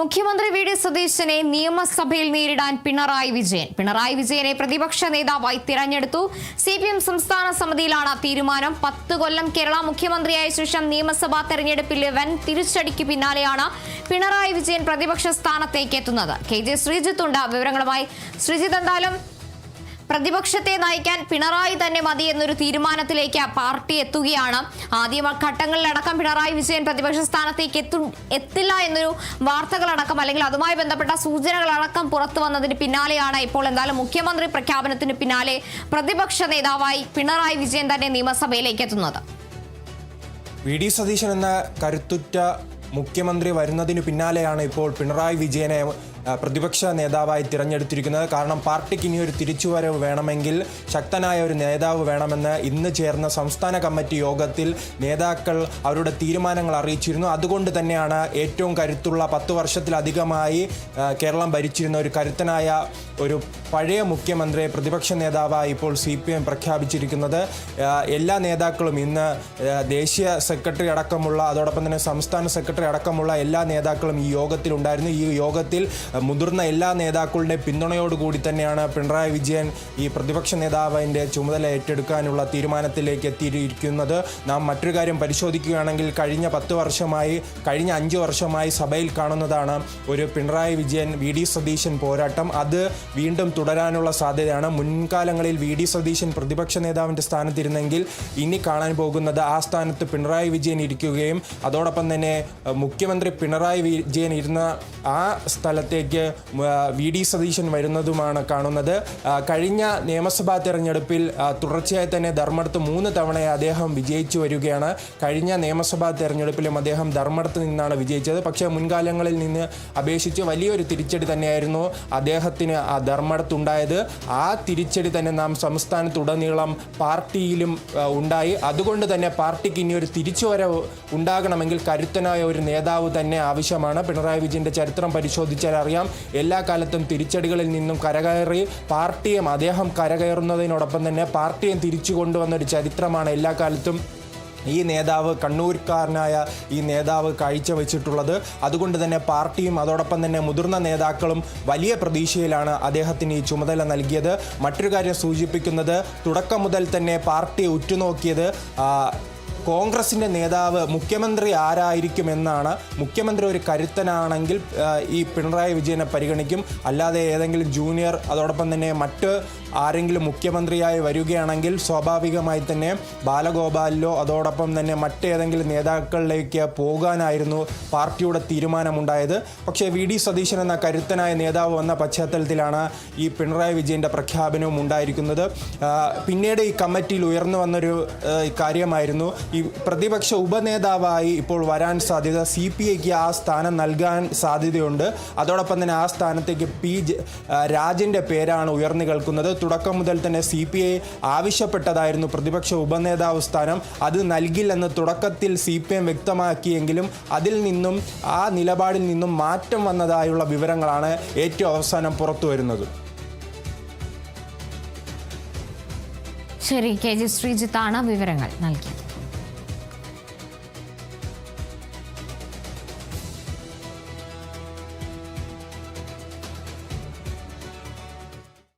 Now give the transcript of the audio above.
മുഖ്യമന്ത്രി V D സതീശനെ നിയമസഭയിൽ നേരിടാൻ പിണറായി വിജയനെ പ്രതിപക്ഷ നേതാവായി തിരഞ്ഞെടുത്തു. CPM സംസ്ഥാന സമിതിയിലാണ് തീരുമാനം. 10 കൊല്ലം കേരള മുഖ്യമന്ത്രിയായ ശേഷം നിയമസഭാ തെരഞ്ഞെടുപ്പിലെ വൻ തിരിച്ചടിക്ക് പിന്നാലെയാണ് പിണറായി വിജയൻ പ്രതിപക്ഷ സ്ഥാനത്തേക്ക് എത്തുന്നത്. KJ ശ്രീജിത്ത് ഉണ്ട് വിവരങ്ങളുമായി. ശ്രീജിത്ത്, എന്തായാലും പ്രതിപക്ഷത്തെ നയിക്കാൻ പിണറായി തന്നെ മതി എന്നൊരു തീരുമാനത്തിലേക്ക് പാർട്ടി എത്തുകയാണ്. ആദ്യ ഘട്ടങ്ങളിലടക്കം പിണറായി വിജയൻ പ്രതിപക്ഷ സ്ഥാനത്തേക്ക് എത്തില്ല എന്നൊരു വാർത്തകളടക്കം അല്ലെങ്കിൽ അതുമായി ബന്ധപ്പെട്ട സൂചനകളടക്കം പുറത്തു വന്നതിന് പിന്നാലെയാണ് ഇപ്പോൾ എന്തായാലും മുഖ്യമന്ത്രി പ്രഖ്യാപനത്തിന് പിന്നാലെ പ്രതിപക്ഷ നേതാവായി പിണറായി വിജയൻ തന്നെ നിയമസഭയിലേക്ക് എത്തുന്നത്. വി ഡി സതീശൻ എന്ന കരുത്തുറ്റ മുഖ്യമന്ത്രി വരുന്നതിന് പിന്നാലെയാണ് ഇപ്പോൾ പിണറായി വിജയനെ പ്രതിപക്ഷ നേതാവായി തിരഞ്ഞെടുത്തിരിക്കുന്നത്. കാരണം പാർട്ടിക്ക് ഇനിയൊരു തിരിച്ചുവരവ് വേണമെങ്കിൽ ശക്തനായ ഒരു നേതാവ് വേണമെന്ന് ഇന്ന് ചേർന്ന സംസ്ഥാന കമ്മിറ്റി യോഗത്തിൽ നേതാക്കൾ അവരുടെ തീരുമാനങ്ങൾ അറിയിച്ചിരുന്നു. അതുകൊണ്ട് തന്നെയാണ് ഏറ്റവും കരുത്തുള്ള 10 വർഷത്തിലധികമായി കേരളം ഭരിച്ചിരുന്ന ഒരു കരുത്തനായ ഒരു പഴയ മുഖ്യമന്ത്രിയെ പ്രതിപക്ഷ നേതാവായി ഇപ്പോൾ CPM പ്രഖ്യാപിച്ചിരിക്കുന്നത്. എല്ലാ നേതാക്കളും ഇന്ന് ദേശീയ സെക്രട്ടറി അടക്കമുള്ള അതോടൊപ്പം തന്നെ സംസ്ഥാന സെക്രട്ടറി അടക്കമുള്ള എല്ലാ നേതാക്കളും ഈ യോഗത്തിലുണ്ടായിരുന്നു. ഈ യോഗത്തിൽ മുതിർന്ന എല്ലാ നേതാക്കളുടെ പിന്തുണയോടുകൂടി തന്നെയാണ് പിണറായി വിജയൻ ഈ പ്രതിപക്ഷ നേതാവിൻ്റെ ചുമതല ഏറ്റെടുക്കാനുള്ള തീരുമാനത്തിലേക്ക് എത്തിയിരിക്കുന്നത്. നാം മറ്റൊരു കാര്യം പരിശോധിക്കുകയാണെങ്കിൽ കഴിഞ്ഞ 5 വർഷമായി സഭയിൽ കാണുന്നതാണ് ഒരു പിണറായി വിജയൻ വി ഡി സതീശൻ പോരാട്ടം. അത് വീണ്ടും തുടരാനുള്ള സാധ്യതയാണ്. മുൻകാലങ്ങളിൽ വി ഡി സതീശൻ പ്രതിപക്ഷ നേതാവിൻ്റെ സ്ഥാനത്തിരുന്നെങ്കിൽ ഇനി കാണാൻ പോകുന്നത് ആ സ്ഥാനത്ത് പിണറായി വിജയൻ ഇരിക്കുകയും അതോടൊപ്പം തന്നെ മുഖ്യമന്ത്രി പിണറായി വിജയൻ ഇരുന്ന ആ സ്ഥലത്തേക്ക് വി ഡി സതീശൻ വരുന്നതുമാണ് കാണുന്നത്. കഴിഞ്ഞ നിയമസഭാ തെരഞ്ഞെടുപ്പിൽ തുടർച്ചയായി തന്നെ ധർമ്മടത്ത് 3 തവണ അദ്ദേഹം വിജയിച്ചു വരികയാണ്. കഴിഞ്ഞ നിയമസഭാ തെരഞ്ഞെടുപ്പിലും അദ്ദേഹം ധർമ്മടത്ത് നിന്നാണ് വിജയിച്ചത്. പക്ഷേ മുൻകാലങ്ങളിൽ നിന്ന് അപേക്ഷിച്ച് വലിയൊരു തിരിച്ചടി തന്നെയായിരുന്നു അദ്ദേഹത്തിന് ആ ധർമ്മടത്തുണ്ടായത്. ആ തിരിച്ചടി തന്നെ നാം സംസ്ഥാനത്തുടനീളം പാർട്ടിയിലും ഉണ്ടായി. അതുകൊണ്ട് തന്നെ പാർട്ടിക്ക് ഇനി ഒരു തിരിച്ചുവരവ് ഉണ്ടാകണമെങ്കിൽ കരുത്തനായ ഒരു നേതാവ് തന്നെ ആവശ്യമാണ്. പിണറായി വിജയൻ്റെ ചരിത്രം പരിശോധിച്ചാൽ അറിയാം, എല്ലാ കാലത്തും തിരിച്ചടികളിൽ നിന്നും കരകയറി പാർട്ടിയും അദ്ദേഹം കരകയറുന്നതിനോടൊപ്പം തന്നെ പാർട്ടിയും തിരിച്ചു കൊണ്ടുവന്നൊരു ചരിത്രമാണ് എല്ലാ കാലത്തും ഈ നേതാവ്, കണ്ണൂർക്കാരനായ ഈ നേതാവ് കാഴ്ചവെച്ചിട്ടുള്ളത്. അതുകൊണ്ട് തന്നെ പാർട്ടിയും അതോടൊപ്പം തന്നെ മുതിർന്ന നേതാക്കളും വലിയ പ്രതീക്ഷയിലാണ് അദ്ദേഹത്തിന് ഈ ചുമതല നൽകിയത്. മറ്റൊരു കാര്യം സൂചിപ്പിക്കുന്നത്, തുടക്കം മുതൽ തന്നെ പാർട്ടിയെ ഉറ്റുനോക്കിയത് കോൺഗ്രസിൻ്റെ നേതാവ് മുഖ്യമന്ത്രി ആരായിരിക്കുമെന്നാണ്. മുഖ്യമന്ത്രി ഒരു കരുത്തനാണെങ്കിൽ ഈ പിണറായി വിജയനെ പരിഗണിക്കും. അല്ലാതെ ഏതെങ്കിലും ജൂനിയർ അതോടൊപ്പം തന്നെ മറ്റ് ആരെങ്കിലും മുഖ്യമന്ത്രിയായി വരികയാണെങ്കിൽ സ്വാഭാവികമായി തന്നെ ബാലഗോപാലിലോ അതോടൊപ്പം തന്നെ മറ്റേതെങ്കിലും നേതാക്കളിലേക്ക് പോകാനായിരുന്നു പാർട്ടിയുടെ തീരുമാനമുണ്ടായത്. പക്ഷേ വി ഡി സതീശൻ എന്ന കരുത്തനായ നേതാവ് വന്ന പശ്ചാത്തലത്തിലാണ് ഈ പിണറായി വിജയൻ്റെ പ്രഖ്യാപനവും ഉണ്ടായിരിക്കുന്നത്. പിന്നീട് ഈ കമ്മിറ്റിയിൽ ഉയർന്നു വന്നൊരു കാര്യമായിരുന്നു ഈ പ്രതിപക്ഷ ഉപനേതാവായി ഇപ്പോൾ വരാൻ സാധ്യത. CPIക്ക് ആ സ്ഥാനം നൽകാൻ സാധ്യതയുണ്ട്. അതോടൊപ്പം തന്നെ ആ സ്ഥാനത്തേക്ക് രാജൻ്റെ പേരാണ് ഉയർന്നു കേൾക്കുന്നത്. തുടക്കം മുതൽ തന്നെ CPI ആവശ്യപ്പെട്ടതായിരുന്നു പ്രതിപക്ഷ ഉപനേതാവ് സ്ഥാനം. അത് നൽകില്ലെന്ന് തുടക്കത്തിൽ CPM വ്യക്തമാക്കിയെങ്കിലും അതിൽ നിന്നും ആ നിലപാടിൽ നിന്നും മാറ്റം വന്നതായുള്ള വിവരങ്ങളാണ് ഏറ്റവും അവസാനം പുറത്തു വരുന്നത്. ശരി, KJ ശ്രീജിത്താണ് വിവരങ്ങൾ നൽകിയത്.